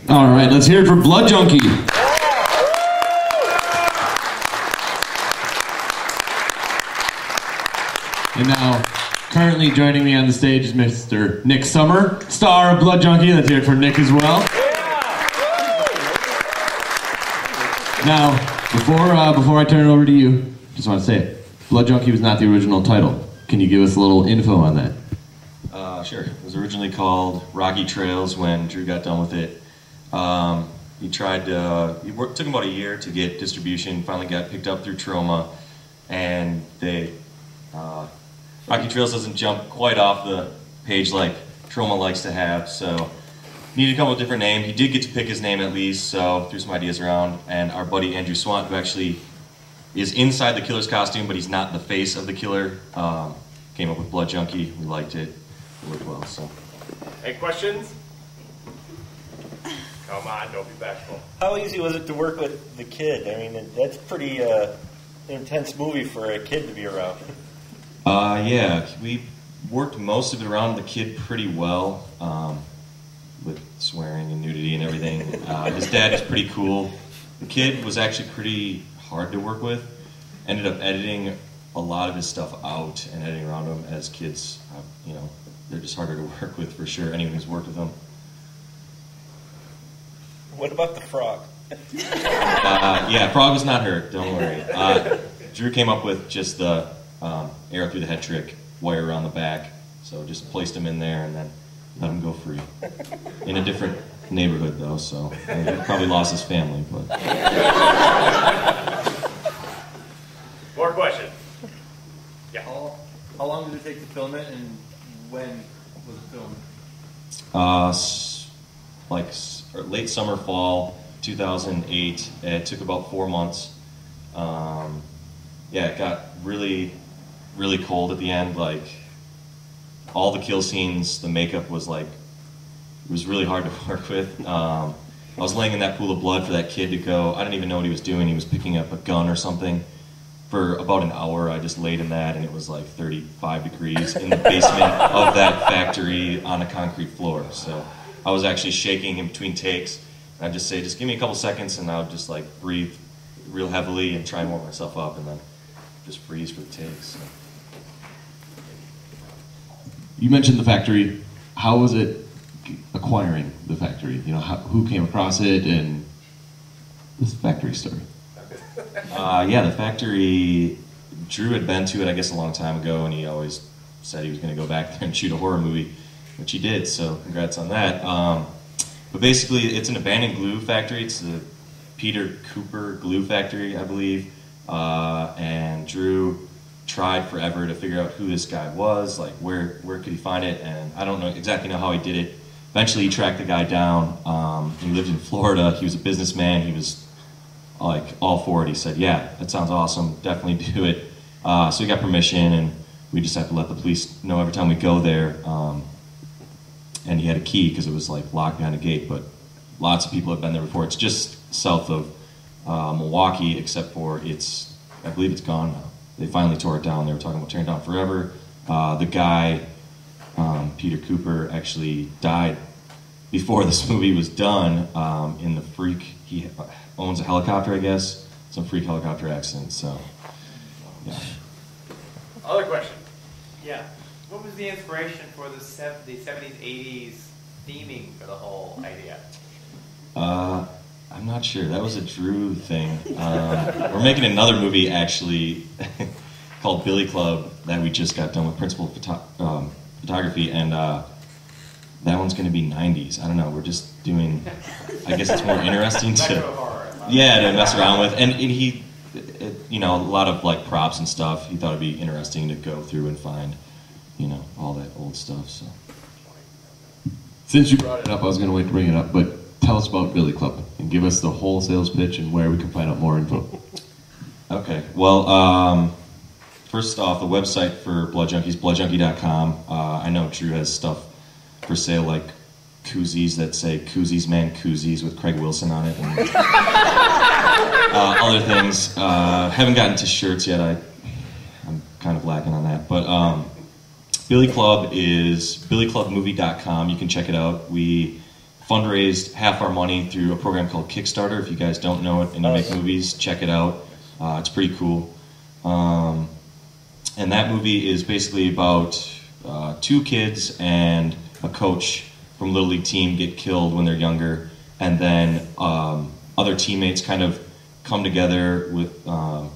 All right, let's hear it for Blood Junkie. And now, currently joining me on the stage is Mr. Nick Summer, star of Blood Junkie. Let's hear it for Nick as well. Now, before I turn it over to you, just want to say it. Blood Junkie was not the original title. Can you give us a little info on that? Sure. It was originally called Rocky Trails when Drew got done with it. He tried to, took him about a year to get distribution, finally got picked up through Troma, and Rocky Trails doesn't jump quite off the page like Troma likes to have, so needed to come up with a different name. He did get to pick his name at least, so threw some ideas around, and our buddy Andrew Swant, who actually is inside the killer's costume, but he's not the face of the killer, came up with Blood Junkie. We liked it. It worked well, so. Any questions? Come on, don't be bashful. How easy was it to work with the kid? I mean, that's pretty intense movie for a kid to be around. Yeah, we worked most of it around the kid pretty well, with swearing and nudity and everything. His dad is pretty cool. The kid was actually pretty hard to work with. Ended up editing a lot of his stuff out and editing around him as kids. You know, they're just harder to work with for sure. Anyone who's worked with them. What about the frog? Yeah, frog was not hurt. Don't worry. Drew came up with just the arrow through the head trick, wire around the back. So just placed him in there and then let him go free. In a different neighborhood though, so he probably lost his family. But more questions? Yeah. How long did it take to film it, and when was it filmed? Like late summer, fall 2008. It took about 4 months. Yeah, it got really, really cold at the end. Like all the kill scenes, the makeup was like, it was really hard to work with. I was laying in that pool of blood for that kid to go. I didn't even know what he was doing. He was picking up a gun or something. For about an hour, I just laid in that, and it was like 35 degrees in the basement of that factory on a concrete floor. So I was actually shaking in between takes. And I'd just say, just give me a couple seconds, and I would just like breathe real heavily and try and warm myself up, and then just freeze for the takes. So. You mentioned the factory. How was it acquiring the factory? You know, who came across it, and this factory story? Yeah, the factory, Drew had been to it, I guess, a long time ago, and he always said he was going to go back there and shoot a horror movie, which he did, so congrats on that. But basically, it's an abandoned glue factory. It's the Peter Cooper glue factory, I believe, and Drew tried forever to figure out who this guy was, like where could he find it, and I don't exactly know how he did it. Eventually, he tracked the guy down. He lived in Florida. He was a businessman. He was like all for it. He said, yeah, that sounds awesome, definitely do it. So we got permission, and we just have to let the police know every time we go there. And he had a key because it was like locked behind a gate, but lots of people have been there before. It's just south of Milwaukee, except for I believe it's gone now. They finally tore it down. They were talking about tearing it down forever. The guy, Peter Cooper, actually died before this movie was done in the freak. He owns a helicopter, I guess. Some freak helicopter accident, so, yeah. Other question? Yeah. What was the inspiration for the 70s, 80s theming for the whole idea? I'm not sure. That was a Drew thing. We're making another movie, actually, called Billy Club that we just got done with principal photography, and that one's going to be 90s. I don't know. We're just doing, I guess it's more interesting to mess around with. And he, you know, a lot of like props and stuff. He thought it'd be interesting to go through and find, you know, all that old stuff. So, since you brought it up, I was going to wait to bring it up, but tell us about Billy Club and give us the whole sales pitch and where we can find out more info. Okay. Well, first off, the website for Blood Junkie is bloodjunkie.com. I know Drew has stuff for sale, like koozies that say "Koozies Man Koozies" with Craig Wilson on it, and other things. Haven't gotten to shirts yet. I'm kind of lacking on that. But Billy Club is billyclubmovie.com. You can check it out. We fundraised half our money through a program called Kickstarter. If you guys don't know it and you make movies, check it out. It's pretty cool. And that movie is basically about 2 kids and a coach from a Little League team get killed when they're younger, and then other teammates kind of come together with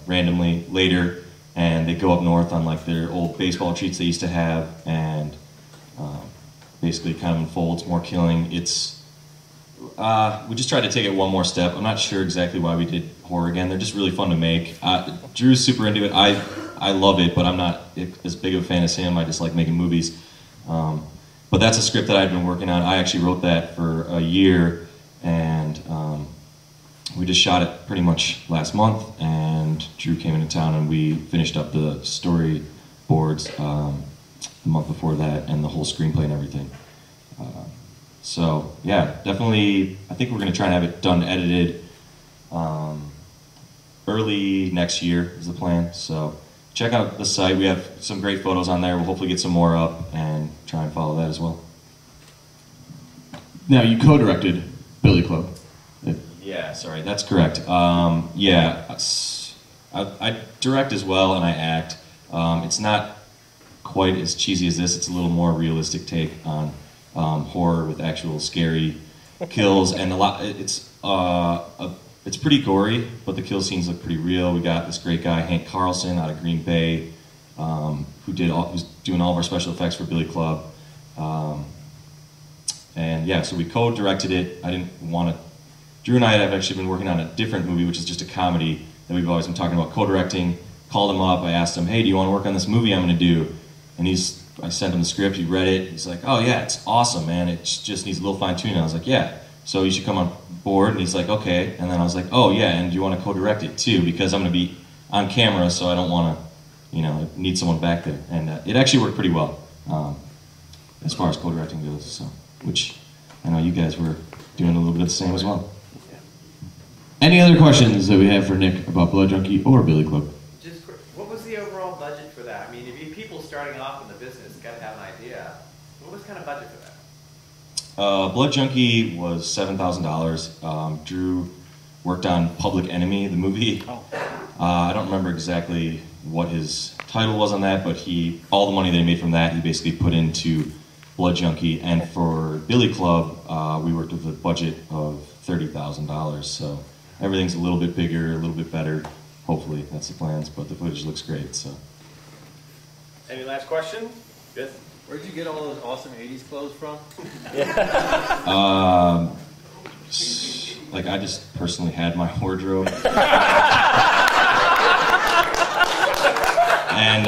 randomly later, and they go up north on like their old baseball treats they used to have, and basically kind of unfolds more killing. It's we just tried to take it one more step. I'm not sure exactly why we did horror again. They're just really fun to make. Drew's super into it. I love it, but I'm not as big of a fan as him. I just like making movies. But that's a script that I've been working on. I actually wrote that for a year, and we just shot it pretty much last month, and Drew came into town and we finished up the storyboards the month before that, and the whole screenplay and everything. So yeah, definitely, I think we're going to try and have it done, edited early next year is the plan. So check out the site. We have some great photos on there. We'll hopefully get some more up and try and follow that as well. Now, you co-directed Billy Club. Yeah, sorry, that's correct. Yeah, I direct as well, and I act. It's not quite as cheesy as this. It's a little more realistic take on horror with actual scary kills, and it's pretty gory, but the kill scenes look pretty real. We got this great guy, Hank Carlson, out of Green Bay, who's doing all of our special effects for Billy Club. And yeah, so we co-directed it. I didn't want to. Drew and I have actually been working on a different movie, which is just a comedy that we've always been talking about co-directing. Called him up. I asked him, "Hey, do you want to work on this movie I'm going to do?" And I sent him the script. He read it. He's like, "Oh yeah, it's awesome, man. It just needs a little fine tuning." I was like, "Yeah, so you should come on board." And he's like, "Okay." And then I was like, "Oh yeah, and do you want to co-direct it too? Because I'm going to be on camera, so I don't want to, need someone back there." And it actually worked pretty well as far as co-directing goes. So, which I know you guys were doing a little bit of the same as well. Any other questions that we have for Nick about Blood Junkie or Billy Club? Just what was the overall budget for that? I mean, if you people starting off in the business got to have an idea. What was kind of budget for that? Blood Junkie was $7,000. Drew worked on Public Enemy, the movie. I don't remember exactly what his title was on that, but all the money that he made from that, he basically put into Blood Junkie. And for Billy Club, we worked with a budget of $30,000. So everything's a little bit bigger, a little bit better. Hopefully, that's the plans, but the footage looks great. So. Any last question? Good. Where'd you get all those awesome 80s clothes from? Like I just personally had my wardrobe. And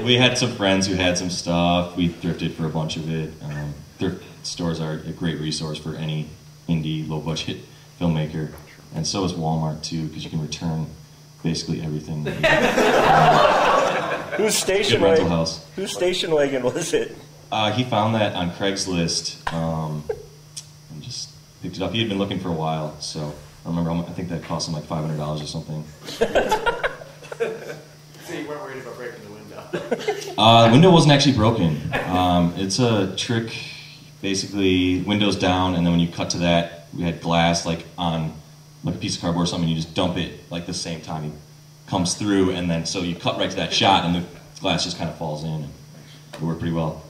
we had some friends who had some stuff. We thrifted for a bunch of it. Thrift stores are a great resource for any indie, low-budget filmmaker. And so is Walmart, too, because you can return basically everything. Whose station rental wagon? house. Whose station wagon was it? He found that on Craigslist and just picked it up. He had been looking for a while, so I remember. I think that cost him like $500 or something. So you weren't worried about breaking the window? The window wasn't actually broken. It's a trick, basically, windows down, and then when you cut to that, we had glass like on like a piece of cardboard or something. You just dump it like the same time he comes through, and then so you cut right to that shot, and the glass just kind of falls in. And it worked pretty well.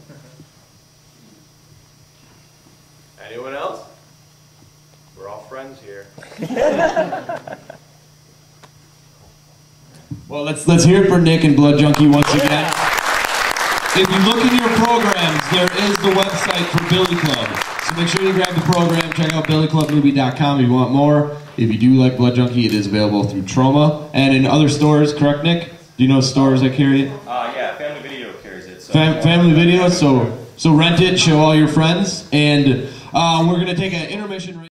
Anyone else? We're all friends here. Well, let's hear it for Nick and Blood Junkie once again. If you look in your programs, there is the website for Billy Club. So make sure you grab the program, check out billyclubmovie.com if you want more. If you do like Blood Junkie, it is available through Troma and in other stores, correct, Nick? Do you know stores that carry it? Yeah, Family Video carries it. So Family Video, so rent it, show all your friends, and we're going to take an intermission right